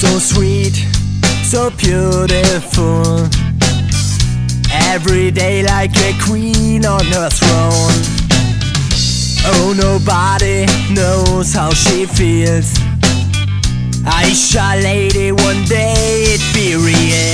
So sweet, so beautiful, every day like a queen on her throne. Oh, nobody knows how she feels. Aisha lady, one day it be real.